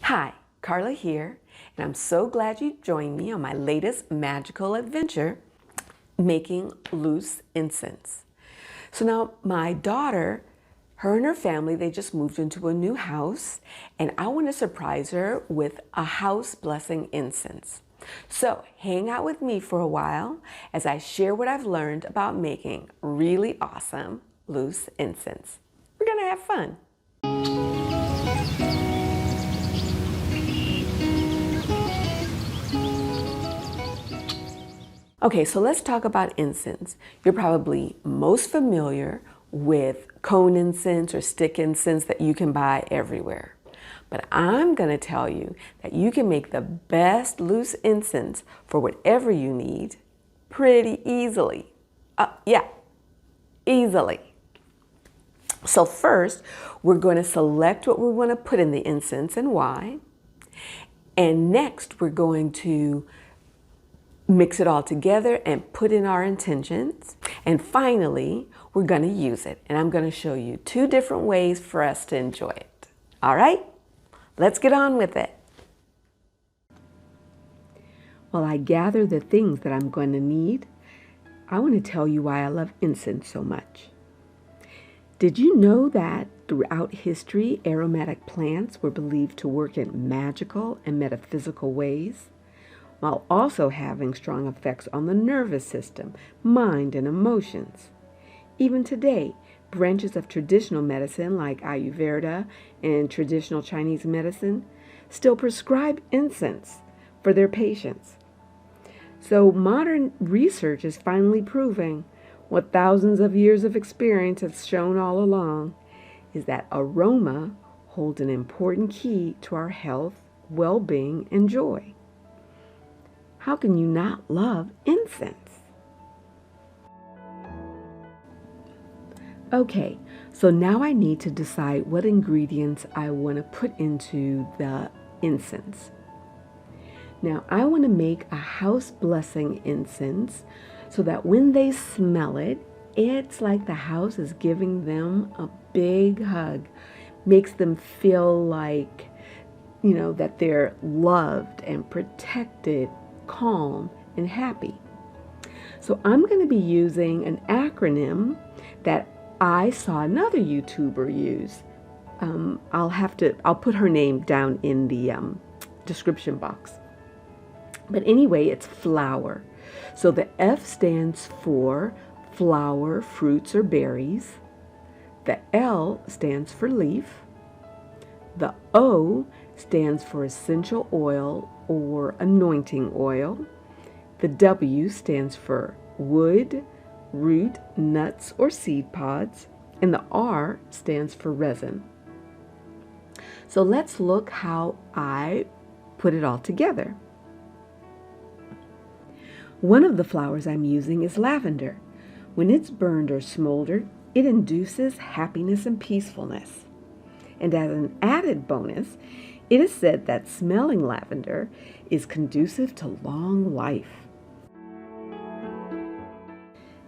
Hi, Karla here, and I'm so glad you joined me on my latest magical adventure, making loose incense. So now my daughter, her and her family, they just moved into a new house, and I want to surprise her with a house blessing incense. So hang out with me for a while as I share what I've learned about making really awesome loose incense. We're gonna have fun. Okay, so let's talk about incense. You're probably most familiar with cone incense or stick incense that you can buy everywhere. But I'm going to tell you that you can make the best loose incense for whatever you need pretty easily. Easily. So first, we're going to select what we want to put in the incense and why. And next, we're going to mix it all together and put in our intentions. And finally, we're going to use it. And I'm going to show you 2 different ways for us to enjoy it. All right, let's get on with it. While I gather the things that I'm going to need, I want to tell you why I love incense so much. Did you know that throughout history, aromatic plants were believed to work in magical and metaphysical ways, while also having strong effects on the nervous system, mind, and emotions? Even today, branches of traditional medicine like Ayurveda and traditional Chinese medicine still prescribe incense for their patients. So modern research is finally proving what thousands of years of experience have shown all along, is that aroma holds an important key to our health, well-being, and joy. How can you not love incense? Okay, so now I need to decide what ingredients I want to put into the incense. Now I want to make a house blessing incense so that when they smell it, it's like the house is giving them a big hug. Makes them feel like, that they're loved and protected, calm, and happy. So I'm going to be using an acronym that I saw another YouTuber use. I'll put her name down in the description box. But anyway, it's flower. So the F stands for flower, fruits, or berries. The L stands for leaf. The O stands for essential oil or anointing oil. The W stands for wood, root, nuts, or seed pods. And the R stands for resin. So let's look how I put it all together. One of the flowers I'm using is lavender. When it's burned or smoldered, it induces happiness and peacefulness. And as an added bonus, it is said that smelling lavender is conducive to long life.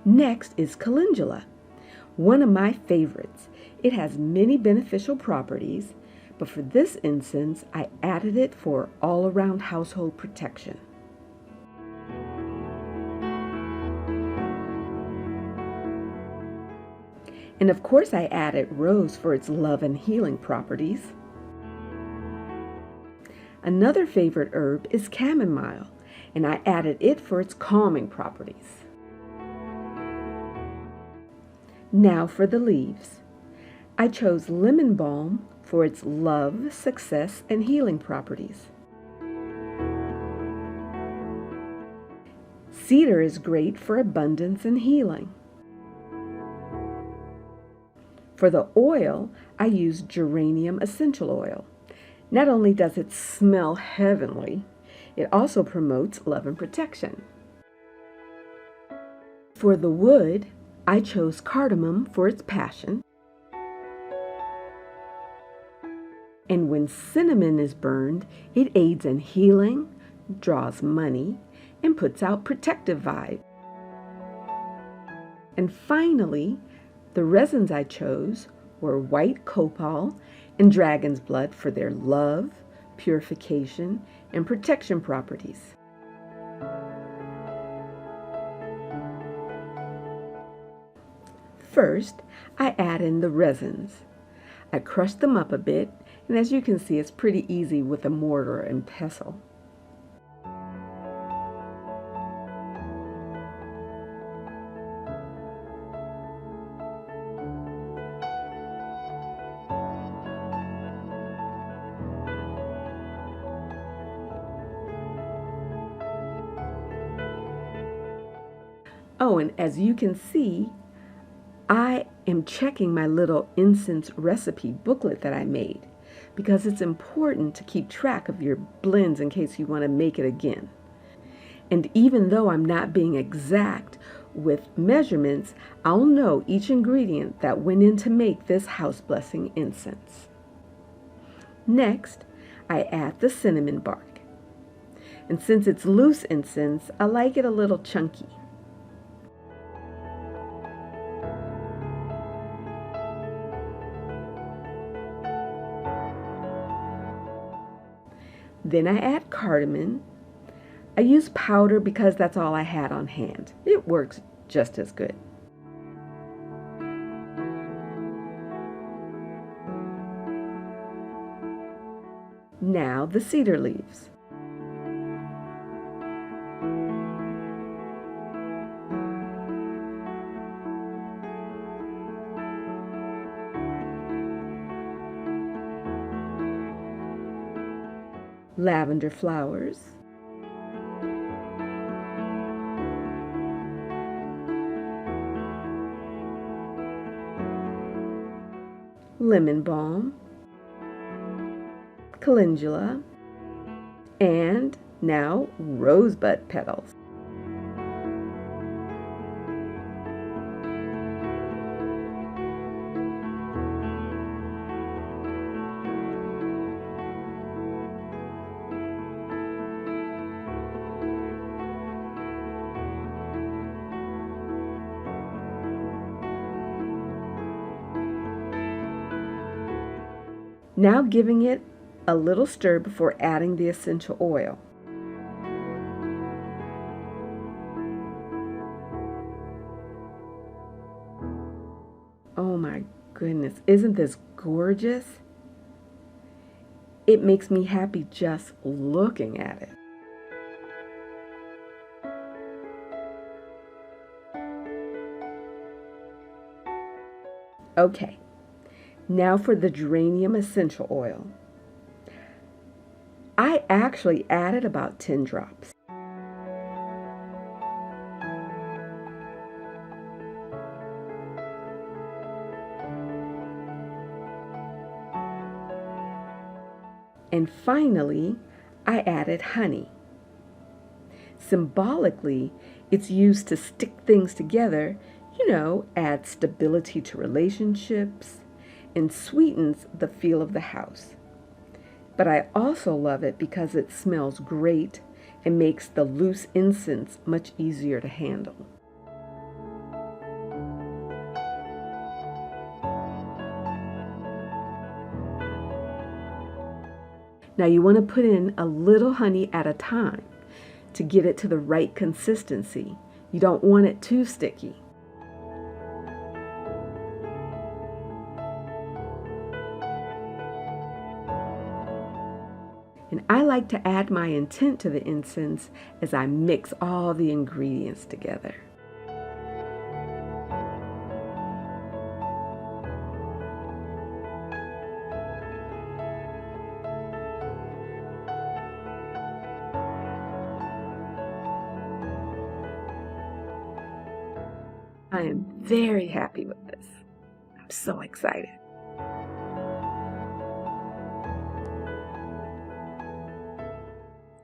Next is calendula, one of my favorites. It has many beneficial properties, but for this incense, I added it for all-around household protection. And of course I added rose for its love and healing properties. Another favorite herb is chamomile, and I added it for its calming properties. Now for the leaves. I chose lemon balm for its love, success, and healing properties. Cedar is great for abundance and healing. For the oil, I used geranium essential oil. Not only does it smell heavenly, it also promotes love and protection. For the wood, I chose cardamom for its passion. And when cinnamon is burned, it aids in healing, draws money, and puts out protective vibes. And finally, the resins I chose were white copal and dragon's blood for their love, purification, and protection properties. First, I add in the resins. I crush them up a bit, and as you can see, it's pretty easy with a mortar and pestle. Oh, and as you can see, I am checking my little incense recipe booklet that I made because it's important to keep track of your blends in case you want to make it again. And even though I'm not being exact with measurements, I'll know each ingredient that went in to make this house blessing incense. Next, I add the cinnamon bark. And since it's loose incense, I like it a little chunky. Then I add cardamom. I use powder because that's all I had on hand. It works just as good. Now the cedar leaves. Lavender flowers, lemon balm, calendula, and now rosebud petals. Now giving it a little stir before adding the essential oil. Oh my goodness, isn't this gorgeous? It makes me happy just looking at it. Okay. Now for the geranium essential oil. I actually added about 10 drops. And finally, I added honey. Symbolically, it's used to stick things together, add stability to relationships, and sweetens the feel of the house. But I also love it because it smells great and makes the loose incense much easier to handle. Now you want to put in a little honey at a time to get it to the right consistency. You don't want it too sticky. And I like to add my intent to the incense as I mix all the ingredients together. I am very happy with this. I'm so excited.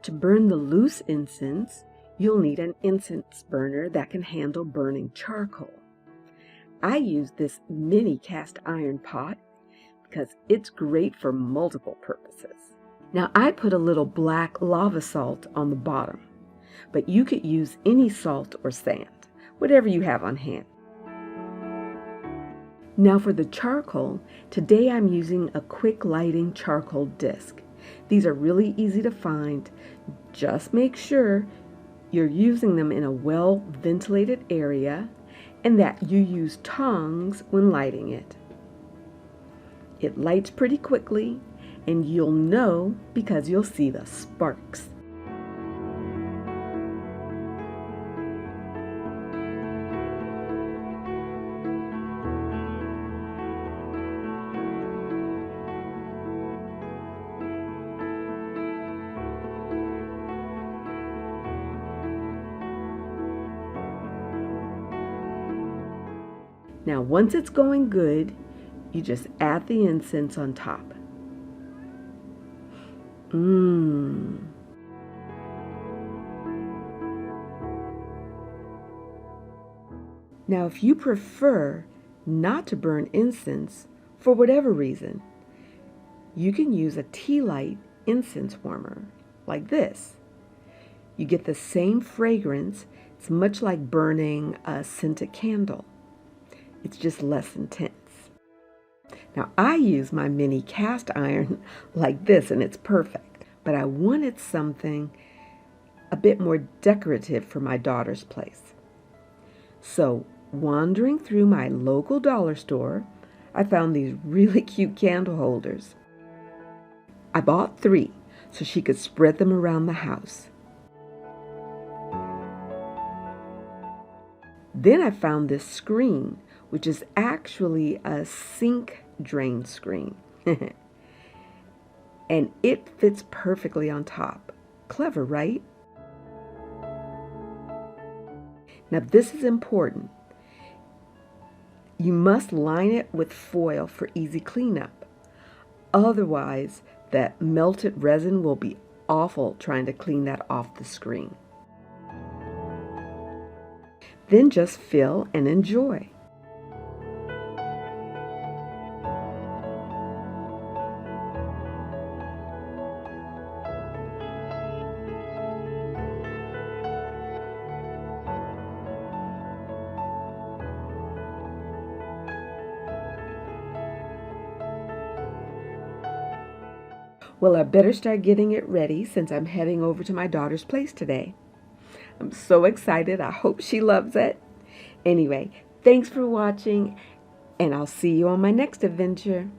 To burn the loose incense, you'll need an incense burner that can handle burning charcoal. I use this mini cast iron pot because it's great for multiple purposes. Now I put a little black lava salt on the bottom, but you could use any salt or sand, whatever you have on hand. Now for the charcoal, today I'm using a quick lighting charcoal disc. These are really easy to find. Just make sure you're using them in a well-ventilated area and that you use tongs when lighting it. It lights pretty quickly, and you'll know because you'll see the sparks. Now, once it's going good, you just add the incense on top. Now, if you prefer not to burn incense for whatever reason, you can use a tea light incense warmer like this. You get the same fragrance. It's much like burning a scented candle. It's just less intense. Now, I use my mini cast iron like this, and it's perfect. But I wanted something a bit more decorative for my daughter's place. So, wandering through my local dollar store, I found these really cute candle holders. I bought 3 so she could spread them around the house. Then I found this screen, which is actually a sink drain screen. And it fits perfectly on top. Clever, right? Now this is important. You must line it with foil for easy cleanup. Otherwise, that melted resin will be awful trying to clean that off the screen. Then just fill and enjoy. Well, I better start getting it ready since I'm heading over to my daughter's place today. I'm so excited. I hope she loves it. Anyway, thanks for watching, and I'll see you on my next adventure.